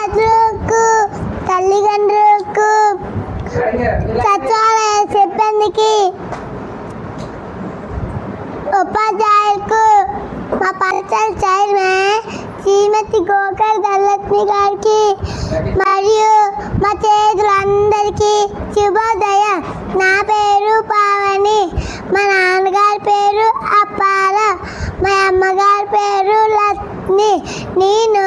విద్యార్థులకు, తల్లిదండ్రులకు, సచివాలయ సిబ్బందికి, ఉపాధ్యాయులకు, మా పంచాయతీ చైర్మన్ శ్రీమతి గోకర్ ధనలక్ష్మి గారికి మరియు మా చేతులందరికీ శుభోదయం. నా పేరు పావని. మా నాన్నగారి పేరు అప్పాల, మా అమ్మగారి పేరు లక్ష్మి. నేను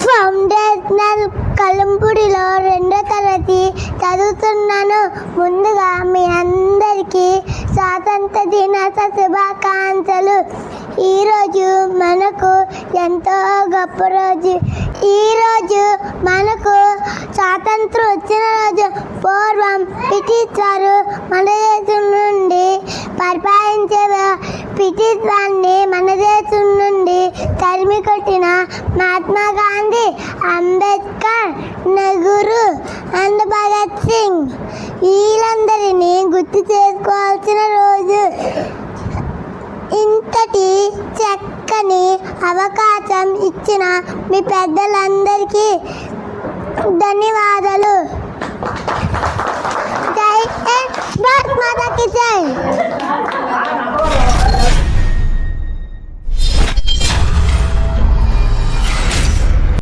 ఫౌండేషనల్ కలంపూడిలో 2వ తరగతి చదువుతున్నాను. ముందుగా మీ అందరికీ స్వాతంత్ర దినోత్సవ శుభాకాంక్షలు. ఈరోజు మనకు ఎంతో గొప్ప రోజు. ఈరోజు మనకు స్వాతంత్రం వచ్చిన రోజు. పూర్వం బ్రిటిష్ వారు మన దేశం నుండి పరిపాలించే బ్రిటిష్ వారిని మన దేశం నుండి తరిమి కొట్టిన మహాత్మా గాంధీ, అంబేద్కర్, నెహ్రూ అండ్ భగత్ సింగ్ వీళ్ళందరినీ గుర్తు చేసుకోవాల్సిన రోజు. ఇంతటి చక్కని అవకాశం ఇచ్చిన మీ పెద్దలందరికీ ధన్యవాదాలు. జై హింద్.